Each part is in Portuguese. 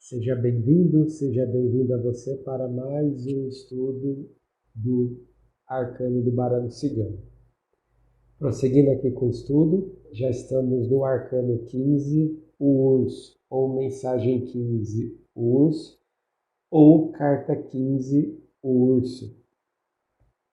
Seja seja bem-vindo a você para mais um estudo do Arcano do Baralho Cigano. Prosseguindo aqui com o estudo, já estamos no Arcano 15, o Urso, ou Mensagem 15, o Urso, ou Carta 15, o Urso.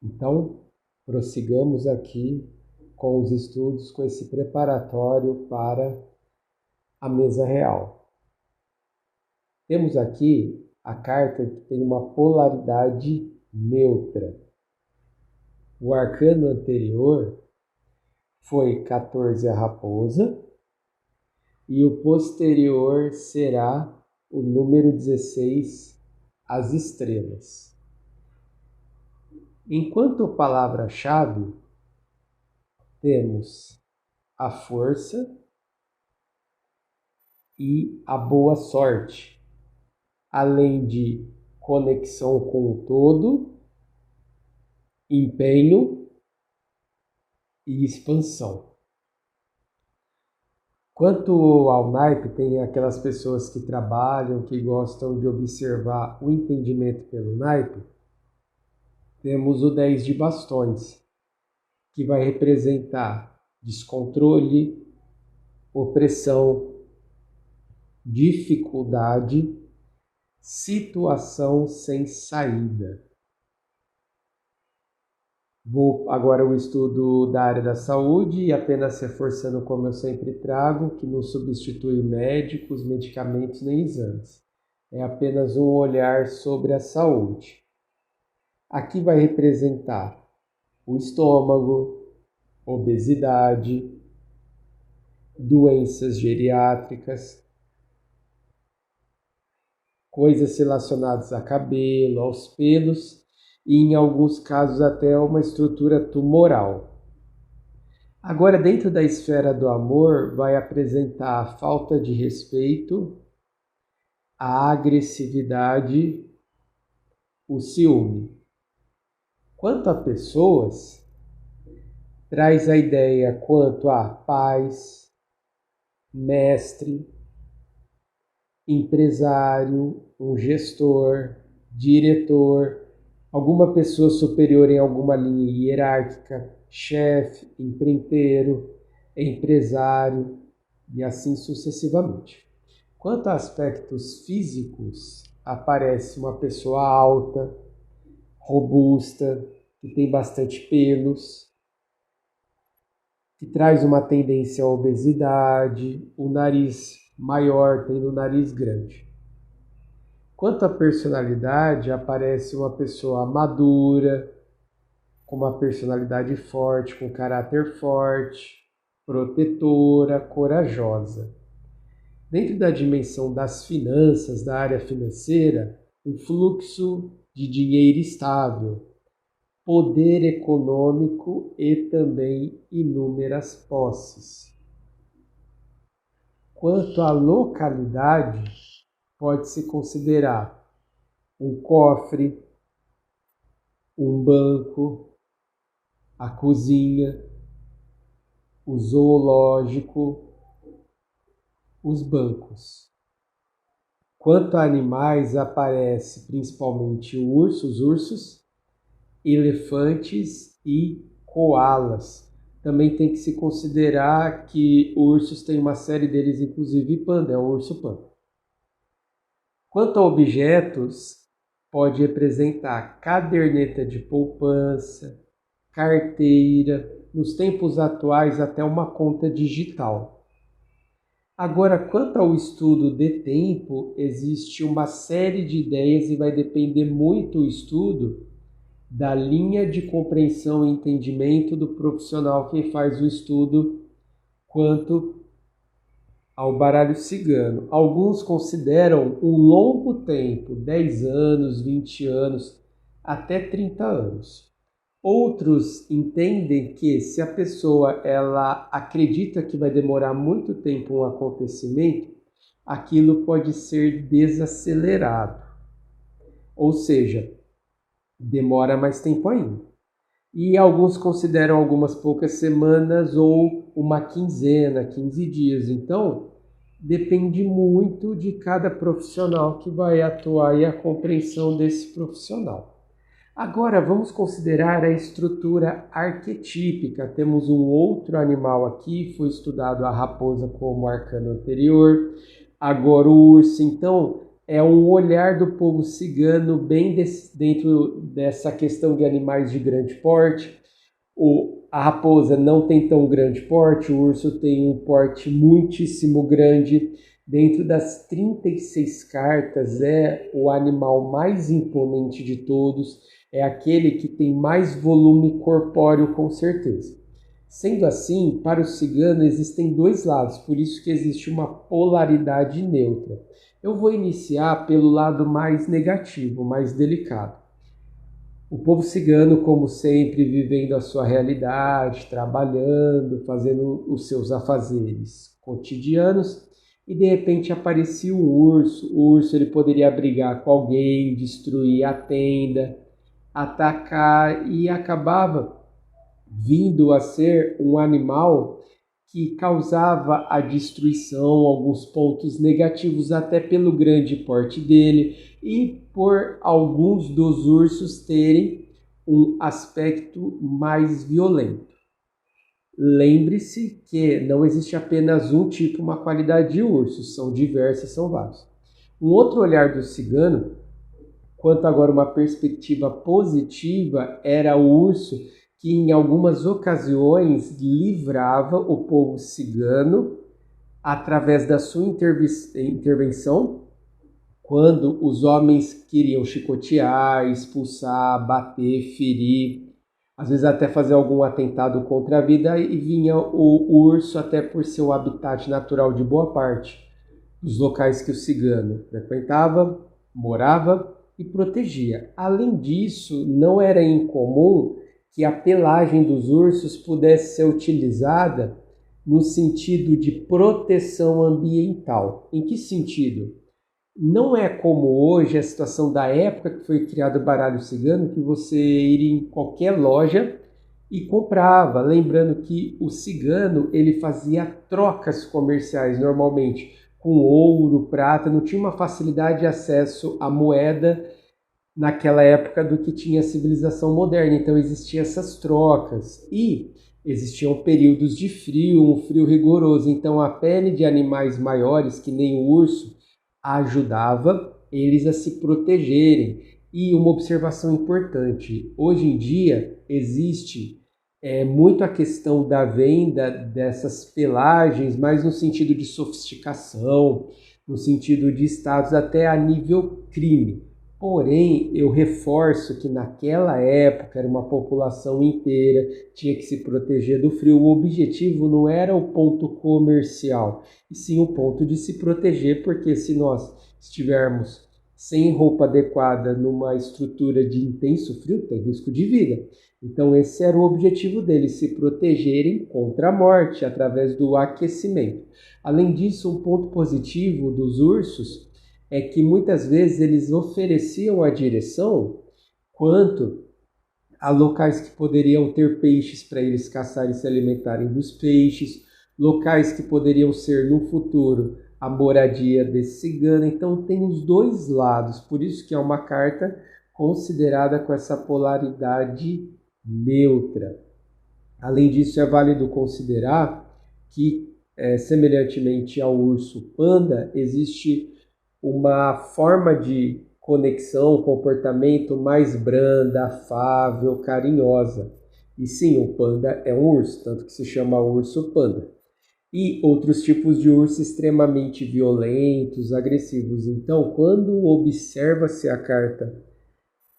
Então, prossigamos aqui com os estudos, com esse preparatório para a mesa real. Temos aqui a carta que tem uma polaridade neutra. O arcano anterior foi 14 a raposa e o posterior será o número 16, as estrelas. Enquanto palavra-chave, temos a força e a boa sorte, além de conexão com o todo, empenho e expansão. Quanto ao naipe, tem aquelas pessoas que trabalham, que gostam de observar o entendimento pelo naipe. Temos o 10 de bastões, que vai representar descontrole, opressão, dificuldade, situação sem saída. Vou agora ao estudo da área da saúde e apenas reforçando, como eu sempre trago, que não substitui médicos, medicamentos nem exames. É apenas um olhar sobre a saúde. Aqui vai representar o estômago, obesidade, doenças geriátricas, coisas relacionadas a cabelo, aos pelos e, em alguns casos, até uma estrutura tumoral. Agora, dentro da esfera do amor, vai apresentar a falta de respeito, a agressividade, o ciúme. Quanto a pessoas, traz a ideia quanto a pais, mestre, empresário, um gestor, diretor, alguma pessoa superior em alguma linha hierárquica, chefe, empreiteiro, empresário e assim sucessivamente. Quanto a aspectos físicos, aparece uma pessoa alta, robusta, que tem bastante pelos, que traz uma tendência à obesidade, o nariz maior, tendo o nariz grande. Quanto à personalidade, aparece uma pessoa madura, com uma personalidade forte, com caráter forte, protetora, corajosa. Dentro da dimensão das finanças, da área financeira, um fluxo de dinheiro estável, poder econômico e também inúmeras posses. Quanto à localidade, pode-se considerar um cofre, um banco, a cozinha, o zoológico, os bancos. Quanto a animais, aparece principalmente os ursos, elefantes e coalas. Também tem que se considerar que ursos tem uma série deles, inclusive panda, é o urso panda. Quanto a objetos, pode representar caderneta de poupança, carteira, nos tempos atuais até uma conta digital. Agora, quanto ao estudo de tempo, existe uma série de ideias e vai depender muito o estudo da linha de compreensão e entendimento do profissional que faz o estudo quanto ao baralho cigano. Alguns consideram um longo tempo, 10 anos, 20 anos, até 30 anos. Outros entendem que se a pessoa ela acredita que vai demorar muito tempo um acontecimento, aquilo pode ser desacelerado. Ou seja, demora mais tempo ainda. E alguns consideram algumas poucas semanas ou uma quinzena, 15 dias. Então, depende muito de cada profissional que vai atuar e a compreensão desse profissional. Agora vamos considerar a estrutura arquetípica. Temos um outro animal aqui, foi estudado a raposa como arcano anterior, agora o urso. Então é um olhar do povo cigano bem dentro dessa questão de animais de grande porte. A raposa não tem tão grande porte, o urso tem um porte muitíssimo grande. Dentro das 36 cartas é o animal mais imponente de todos, é aquele que tem mais volume corpóreo com certeza. Sendo assim, para o cigano existem dois lados, por isso que existe uma polaridade neutra. Eu vou iniciar pelo lado mais negativo, mais delicado. O povo cigano, como sempre, vivendo a sua realidade, trabalhando, fazendo os seus afazeres cotidianos, e de repente aparecia um urso. O urso ele poderia brigar com alguém, destruir a tenda, atacar, e acabava vindo a ser um animal que causava a destruição, alguns pontos negativos até pelo grande porte dele e por alguns dos ursos terem um aspecto mais violento. Lembre-se que não existe apenas um tipo, uma qualidade de urso, são diversas, são vários. Um outro olhar do cigano, quanto agora uma perspectiva positiva, era o urso que em algumas ocasiões livrava o povo cigano através da sua intervenção, quando os homens queriam chicotear, expulsar, bater, ferir, às vezes até fazer algum atentado contra a vida, e vinha o urso, até por ser o habitat natural de boa parte dos locais que o cigano frequentava, morava e protegia. Além disso, não era incomum que a pelagem dos ursos pudesse ser utilizada no sentido de proteção ambiental. Em que sentido? Não é como hoje a situação da época que foi criado o baralho cigano, que você iria em qualquer loja e comprava. Lembrando que o cigano ele fazia trocas comerciais normalmente com ouro, prata, não tinha uma facilidade de acesso à moeda naquela época do que tinha a civilização moderna. Então existiam essas trocas e existiam períodos de frio, um frio rigoroso. Então a pele de animais maiores, que nem o urso, ajudava eles a se protegerem. E uma observação importante, hoje em dia existe muito a questão da venda dessas pelagens, mas no sentido de sofisticação, no sentido de status, até a nível crime. Porém, eu reforço que naquela época era uma população inteira, tinha que se proteger do frio. O objetivo não era o ponto comercial, e sim o ponto de se proteger, porque se nós estivermos sem roupa adequada numa estrutura de intenso frio, tem risco de vida. Então esse era o objetivo deles, se protegerem contra a morte através do aquecimento. Além disso, um ponto positivo dos ursos é que muitas vezes eles ofereciam a direção quanto a locais que poderiam ter peixes para eles caçarem e se alimentarem dos peixes, locais que poderiam ser no futuro a moradia desse cigano. Então tem os dois lados, por isso que é uma carta considerada com essa polaridade neutra. Além disso, é válido considerar que, semelhantemente ao urso panda, existe uma forma de conexão, comportamento mais branda, afável, carinhosa. E sim, o panda é um urso, tanto que se chama urso panda. E outros tipos de urso extremamente violentos, agressivos. Então, quando observa-se a carta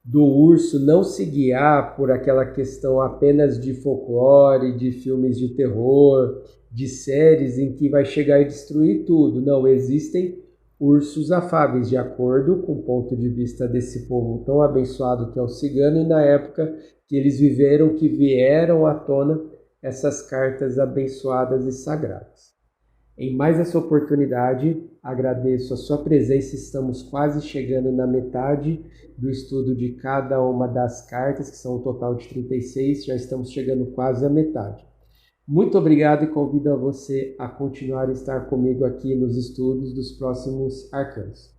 do urso, não se guiar por aquela questão apenas de folclore, de filmes de terror, de séries em que vai chegar e destruir tudo. Não, existem ursos afáveis, de acordo com o ponto de vista desse povo tão abençoado que é o cigano, e na época que eles viveram, que vieram à tona essas cartas abençoadas e sagradas. Em mais essa oportunidade, agradeço a sua presença. Estamos quase chegando na metade do estudo de cada uma das cartas, que são um total de 36, já estamos chegando quase à metade. Muito obrigado e convido a você a continuar a estar comigo aqui nos estudos dos próximos arcanos.